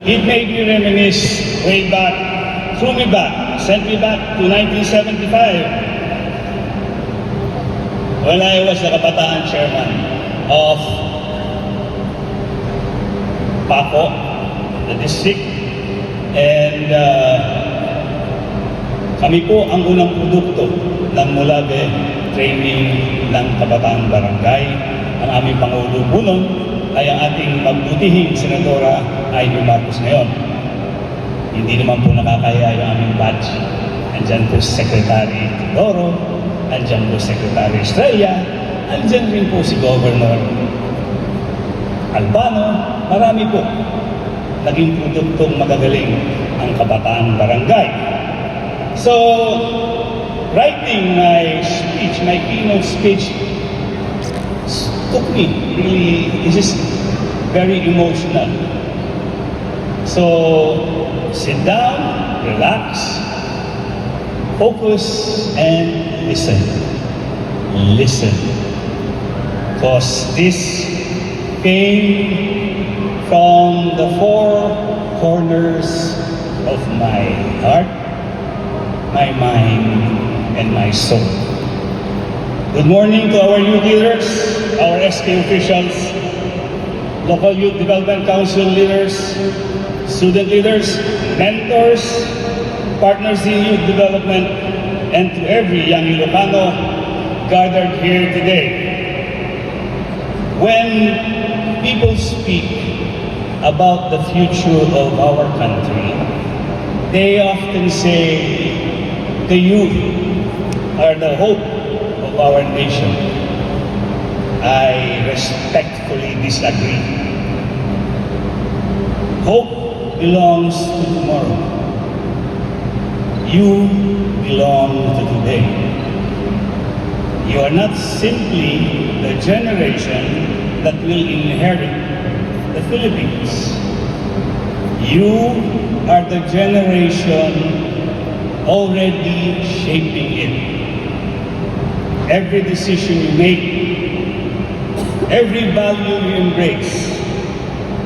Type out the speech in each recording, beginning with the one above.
It made me reminisce way back, threw me back, sent me back to 1975 when I was the kabataan chairman of Paco, the district, and kami po ang unang produkto ng Mulabe training ng kabataan barangay. Ang aming Pangulo po nun ay ang ating magbutihing Senadora Amy Marcos ngayon. Hindi naman po nakakaya yung aming badge. Andyan po Secretary Teodoro, andyan po Secretary Estrella, andyan rin po si Governor Albano. Marami po naging produktong magagaling ang kabataan barangay. So, writing my speech, my keynote speech, took me really, this is very emotional. So, sit down, relax, focus, and listen. Listen. Because this came from the four corners of my heart, my mind, and my soul. Good morning to our youth leaders, our SK officials, local youth development council leaders, student leaders, mentors, partners in youth development, and to every young Ilocano gathered here today. When people speak about the future of our country, they often say the youth are the hope of our nation. I respectfully disagree. Hope belongs to tomorrow. You belong to today. You are not simply the generation that will inherit the Philippines. You are the generation already shaping it. Every decision you make, every value you embrace,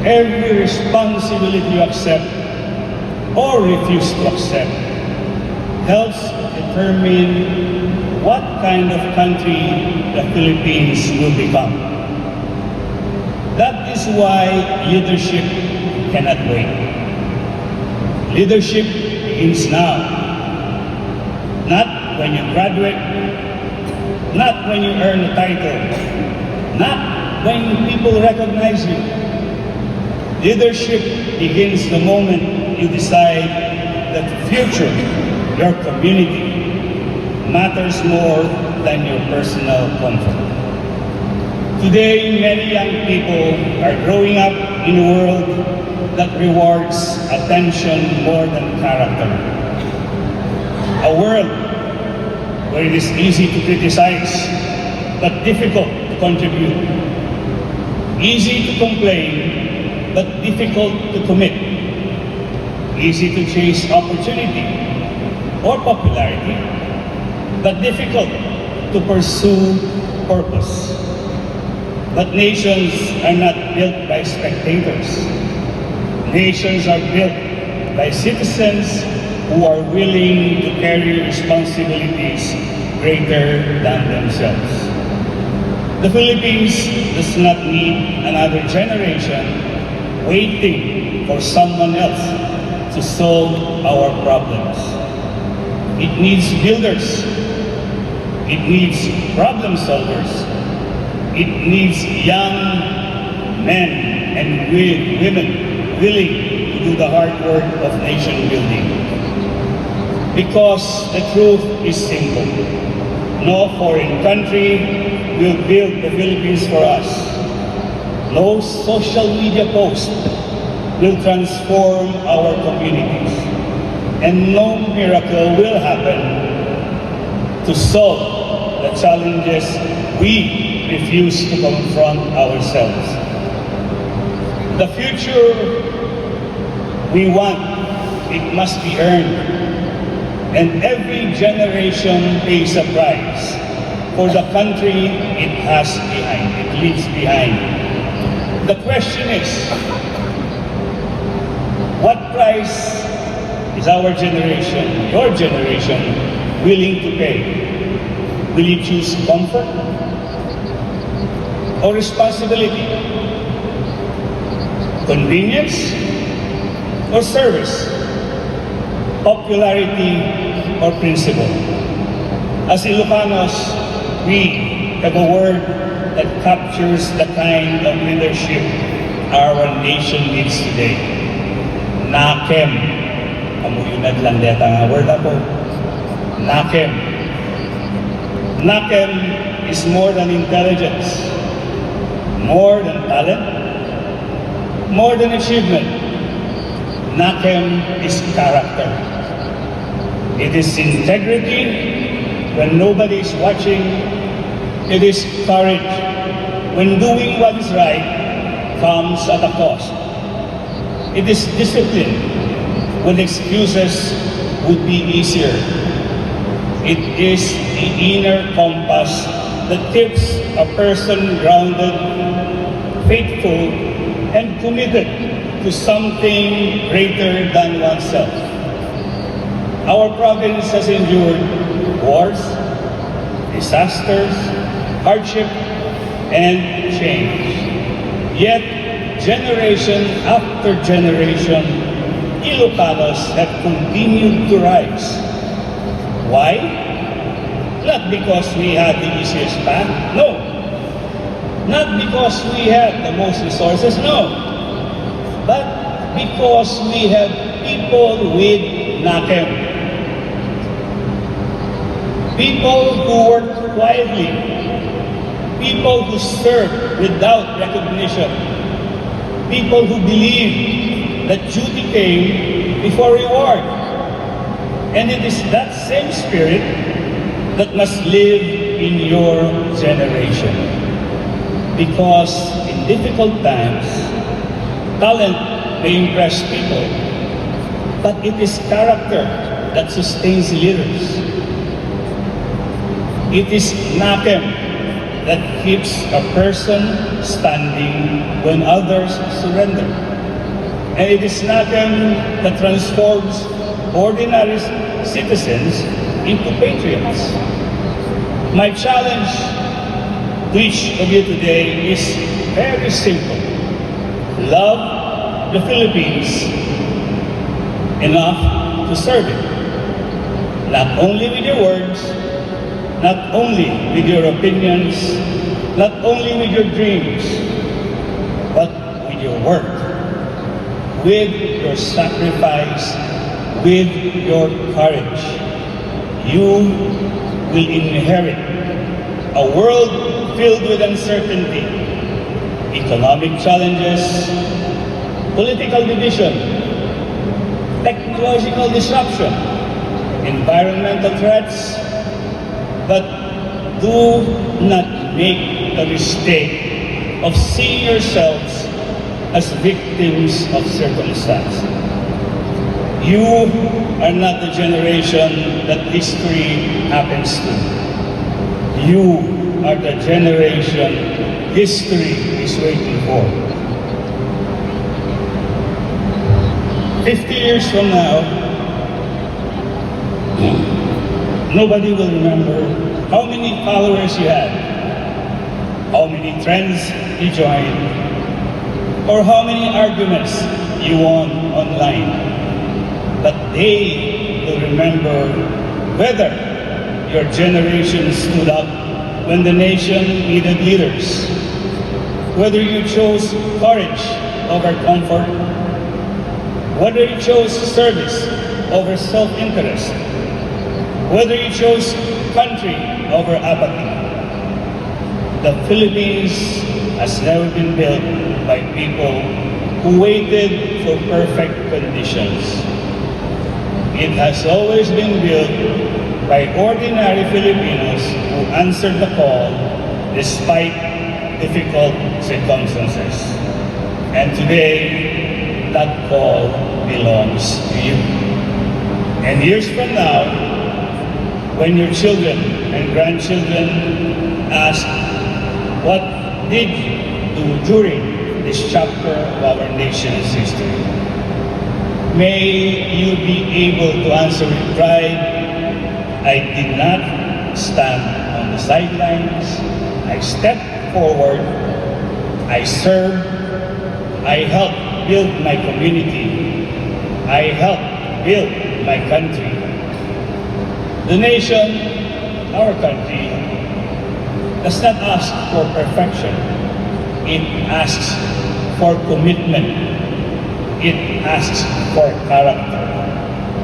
every responsibility you accept or refuse to accept helps determine what kind of country the Philippines will become. That is why leadership cannot wait. Leadership begins now. Not when you graduate, not when you earn a title, not when people recognize you. Leadership begins the moment you decide that the future, your community, matters more than your personal comfort. Today, many young people are growing up in a world that rewards attention more than character. A world where it is easy to criticize, but difficult to contribute. Easy to complain, but difficult to commit. Easy to chase opportunity or popularity, but difficult to pursue purpose. But nations are not built by spectators. Nations are built by citizens who are willing to carry responsibilities greater than themselves. The Philippines does not need another generation waiting for someone else to solve our problems. It needs builders. It needs problem solvers. It needs young men and women willing to do the hard work of nation building. Because the truth is simple. No foreign country will build the Philippines for us. No social media post will transform our communities. And no miracle will happen to solve the challenges we refuse to confront ourselves. The future we want, it must be earned. And every generation pays a price for the country it leaves behind. The question is, What price is our generation, your generation, willing to pay? Will you choose comfort or responsibility? Convenience or service? Popularity or principle? As Ilocanos, we have a word that captures the kind of leadership our nation needs today. Nakem. Kamuyunad lang deta nga word ako. Nakem. Nakem is more than intelligence, more than talent, more than achievement. Nakem is character. It is integrity when nobody is watching. It is courage when doing what is right comes at a cost. It is discipline when excuses would be easier. It is the inner compass that keeps a person grounded, faithful, and committed to something greater than oneself. Our province has endured wars, disasters, hardship, and change. Yet, generation after generation, Ilocanos have continued to rise. Why? Not because we had the easiest path, no. Not because we had the most resources, no. But because we have people with nakem. People who work quietly. People who serve without recognition. People who believe that duty came before reward. And it is that same spirit that must live in your generation. Because in difficult times, talent may impress people, but it is character that sustains leaders. It is nakem that keeps a person standing when others surrender. And it is nakem that transforms ordinary citizens into patriots. My challenge to each of you today is very simple. Love the Philippines enough to serve it. Not only with your words, not only with your opinions, not only with your dreams, but with your work, with your sacrifice, with your courage. You will inherit a world filled with uncertainty, economic challenges, political division, technological disruption, environmental threats, but do not make the mistake of seeing yourselves as victims of circumstance. You are not the generation that history happens to. You are the generation history is waiting for. 50 years from now, nobody will remember how many followers you had, how many trends you joined, or how many arguments you won online. But they will remember whether your generation stood up when the nation needed leaders, whether you chose courage over comfort, whether you chose service over self-interest, whether you chose country over apathy. The Philippines has never been built by people who waited for perfect conditions. It has always been built by ordinary Filipinos who answered the call despite difficult circumstances. And today, that call belongs to you. And years from now, when your children and grandchildren ask, what did you do during this chapter of our nation's history? May you be able to answer with pride, I did not stand on the sidelines. I stepped forward. I served. I helped build my community. I helped build my country. The nation, our country, does not ask for perfection. It asks for commitment. It asks for character.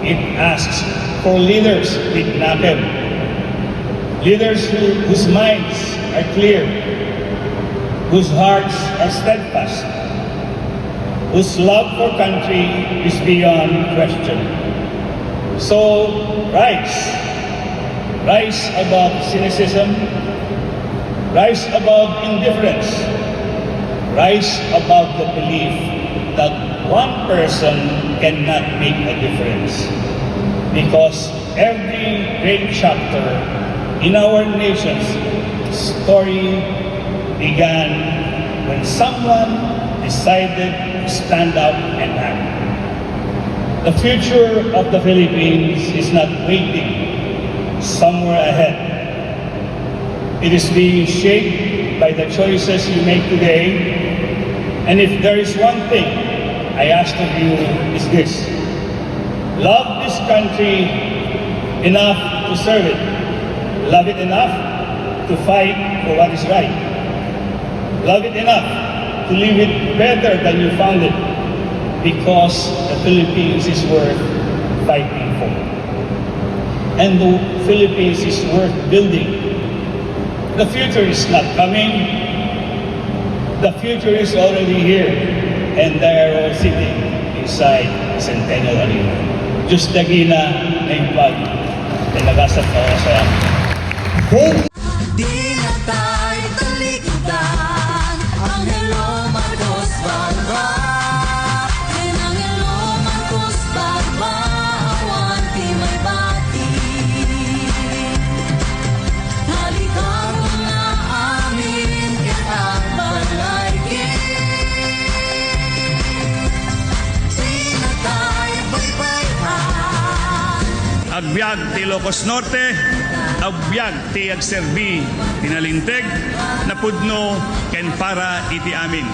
It asks for leaders with naked. Leaders whose minds are clear, whose hearts are steadfast, whose love for country is beyond question. So rise. Rise above cynicism. Rise above indifference. Rise above the belief that one person cannot make a difference. Because every great chapter in our nation's story began when someone decided to stand up and act. The future of the Philippines is not waiting somewhere ahead. It is being shaped by the choices you make today. And if there is one thing I ask of you is this: love this country enough to serve it. Love it enough to fight for what is right. Love it enough to leave it better than you found it, because the Philippines is worth fighting for. And the Philippines is worth building. The future is not coming. The future is already here. And they are all sitting inside the Centennial Arena. Diyos dagina na pag nalagasat ko sa Di na tayo talikudan, Angelo Marcos Barba. En Angelo Marcos Barba, awanti may bati. Halikaw na amin, kitang balaykin. Di na tayo baybayan. Agbyag ti Ilocos Norte, agbyag ti Agserbi, tinalinteg, napudno, ken para iti amin.